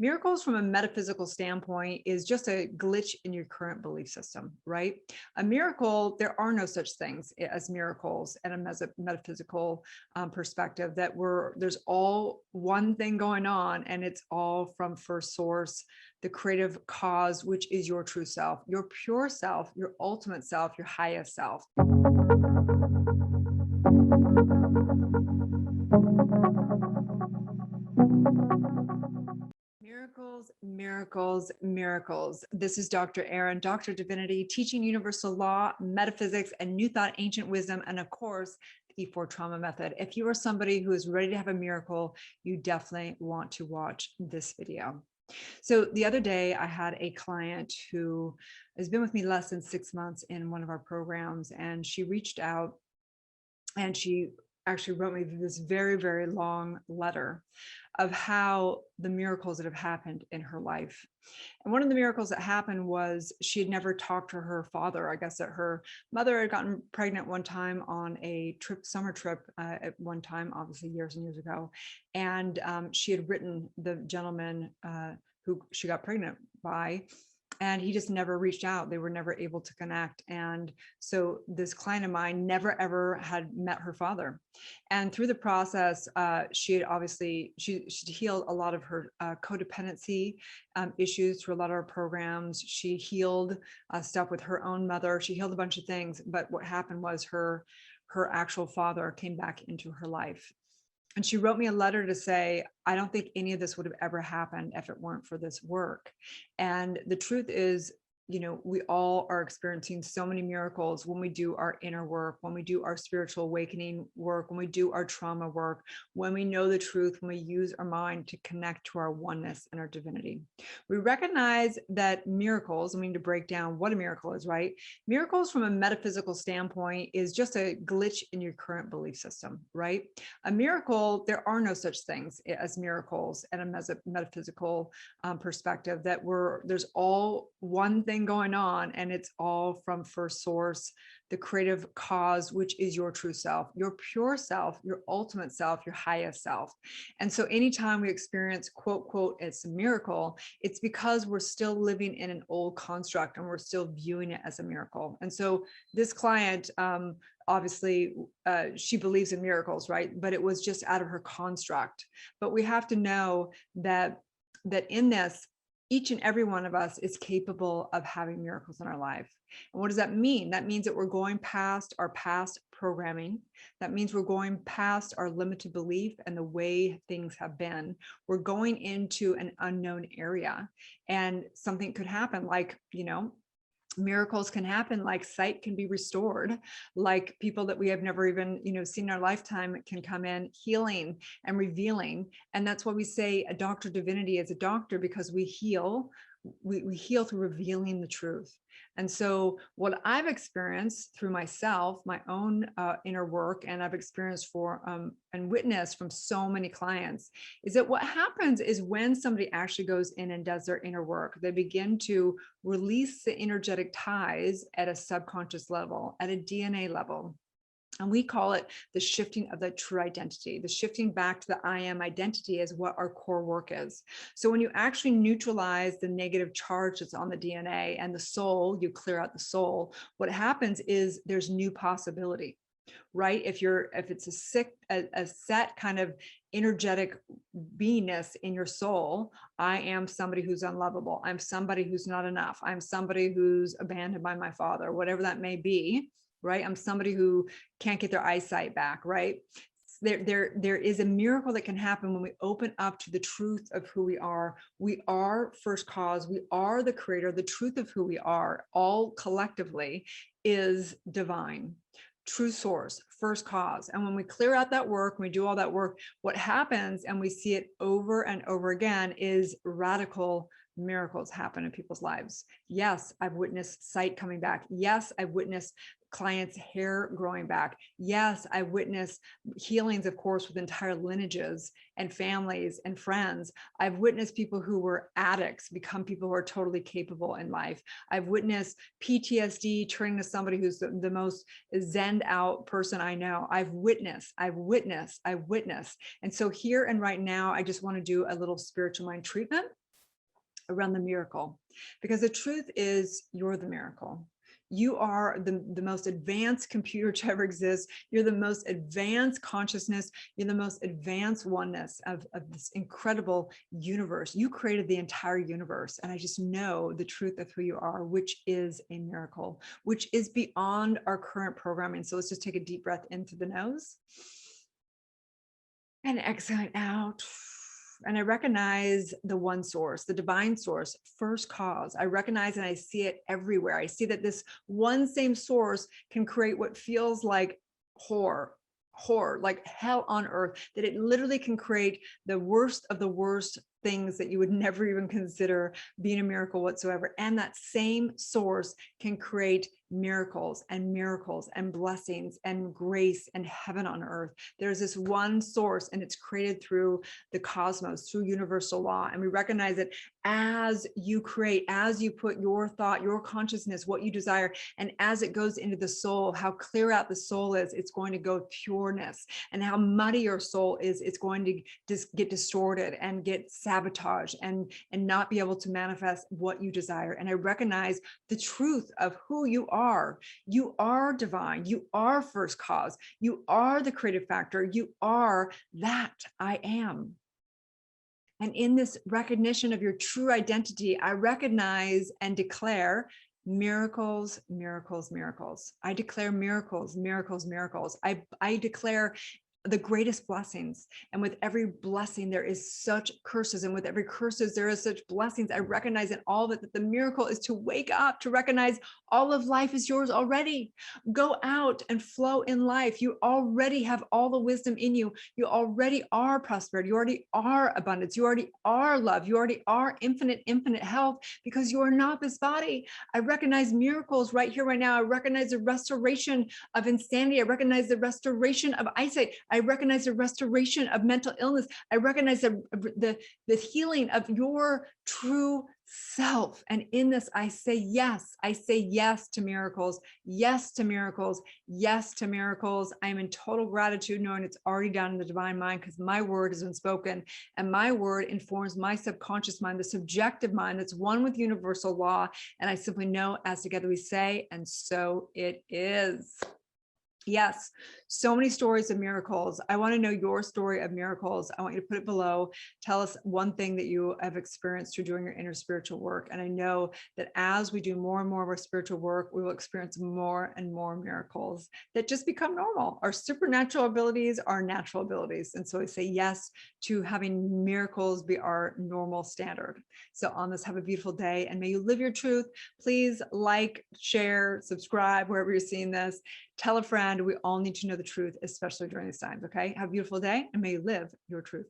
Miracles from a metaphysical standpoint is just a glitch in your current belief system, right? A miracle, there are no such things as miracles and a metaphysical perspective there's all one thing going on, and it's all from first source, the creative cause, which is your true self, your pure self, your ultimate self, your highest self. Miracles, miracles, miracles. This is Dr. Erin, Dr. Divinity, teaching universal law, metaphysics, and new thought, ancient wisdom, and of course, the E4 trauma method. If you are somebody who is ready to have a miracle, you definitely want to watch this video. So the other day, I had a client who has been with me less than 6 months in one of our programs, and she reached out and she actually wrote me this very, very long letter of how the miracles that have happened in her life. And one of the miracles that happened was she had never talked to her father. I guess that her mother had gotten pregnant one time on a summer trip at one time, obviously years and years ago. And she had written the gentleman who she got pregnant by, and he just never reached out. They were never able to connect. And so this client of mine never ever had met her father. And through the process, she had obviously, she healed a lot of her codependency issues through a lot of our programs. She healed stuff with her own mother. She healed a bunch of things. But what happened was her actual father came back into her life. And she wrote me a letter to say, I don't think any of this would have ever happened if it weren't for this work. And the truth is, you know, we all are experiencing so many miracles when we do our inner work, when we do our spiritual awakening work, when we do our trauma work, when we know the truth, when we use our mind to connect to our oneness and our divinity. We recognize that miracles, I mean, to break down what a miracle is, right? Miracles from a metaphysical standpoint is just a glitch in your current belief system, right? A miracle, there are no such things as miracles and a metaphysical perspective there's all one thing going on, and it's all from first source, the creative cause, which is your true self, your pure self, your ultimate self, your highest self. And so anytime we experience quote, it's a miracle, it's because we're still living in an old construct and we're still viewing it as a miracle. And so this client, obviously, she believes in miracles, right? But it was just out of her construct. But we have to know that in this, each and every one of us is capable of having miracles in our life. And what does that mean? That means that we're going past our past programming. That means we're going past our limited belief and the way things have been. We're going into an unknown area, and something could happen, like, you know, miracles can happen, like sight can be restored, like people that we have never even, you know, seen in our lifetime can come in healing and revealing. And that's why we say a doctor divinity is a doctor, because we heal through revealing the truth. And so what I've experienced through myself, my own inner work, and I've experienced and witnessed from so many clients, is that what happens is when somebody actually goes in and does their inner work, they begin to release the energetic ties at a subconscious level, at a DNA level. And we call it the shifting of the true identity. The shifting back to the I am identity is what our core work is. So when you actually neutralize the negative charge that's on the DNA and the soul, you clear out the soul, what happens is there's new possibility, right? If it's a set kind of energetic beingness in your soul, I am somebody who's unlovable. I'm somebody who's not enough. I'm somebody who's abandoned by my father, whatever that may be, right? I'm somebody who can't get their eyesight back, right? There is a miracle that can happen when we open up to the truth of who we are. We are first cause. We are the creator. The truth of who we are, all collectively, is divine, true source, first cause. And when we clear out that work, when we do all that work, what happens, and we see it over and over again, is radical miracles happen in people's lives. Yes, I've witnessed sight coming back. Yes, I've witnessed clients' hair growing back. Yes, I witnessed healings, of course, with entire lineages and families and friends. I've witnessed people who were addicts become people who are totally capable in life. I've witnessed PTSD turning to somebody who's the most zened out person I know. I've witnessed. And so here and right now, I just want to do a little spiritual mind treatment. around the miracle, because the truth is you're the miracle. You are the most advanced computer to ever exist. You're the most advanced consciousness. You're the most advanced oneness of this incredible universe. You created the entire universe. And I just know the truth of who you are, which is a miracle, which is beyond our current programming. So let's just take a deep breath in through the nose and exhale out. And I recognize the one source, the divine source, first cause. I recognize and I see it everywhere. I see that this one same source can create what feels like horror, like hell on earth, that it literally can create the worst of the worst things that you would never even consider being a miracle whatsoever. And that same source can create miracles and blessings and grace and heaven on earth. There's this one source, and it's created through the cosmos, through universal law. And we recognize that as you create, as you put your thought, your consciousness, what you desire, and as it goes into the soul, how clear out the soul is, it's going to go pureness. And how muddy your soul is, it's going to just get distorted and get sabotaged and not be able to manifest what you desire. And I recognize the truth of who you are. You are divine. You are first cause. You are the creative factor. You are that I am. And in this recognition of your true identity, I recognize and declare miracles, miracles, miracles. I declare miracles, miracles, miracles. I declare the greatest blessings. And with every blessing, there is such curses. And with every curses, there is such blessings. I recognize in all of it that the miracle is to wake up, to recognize all of life is yours already. Go out and flow in life. You already have all the wisdom in you. You already are prosperity. You already are abundance. You already are love. You already are infinite, infinite health, because you are not this body. I recognize miracles right here, right now. I recognize the restoration of insanity. I recognize the restoration of eyesight. I recognize the restoration of mental illness. I recognize the healing of your true self. And in this, I say yes. I say yes to miracles, yes to miracles, yes to miracles. I am in total gratitude knowing it's already done in the divine mind, because my word has been spoken, and my word informs my subconscious mind, the subjective mind that's one with universal law. And I simply know, as together we say, and so it is. Yes, so many stories of miracles. I want to know your story of miracles. I want you to put it below. Tell us one thing that you have experienced through doing your inner spiritual work. And I know that as we do more and more of our spiritual work, we will experience more and more miracles that just become normal. Our supernatural abilities are natural abilities. And so I say yes to having miracles be our normal standard. So on this, have a beautiful day, and may you live your truth. Please like, share, subscribe, wherever you're seeing this. Tell a friend. We all need to know the truth, especially during these times. Okay. Have a beautiful day, and may you live your truth.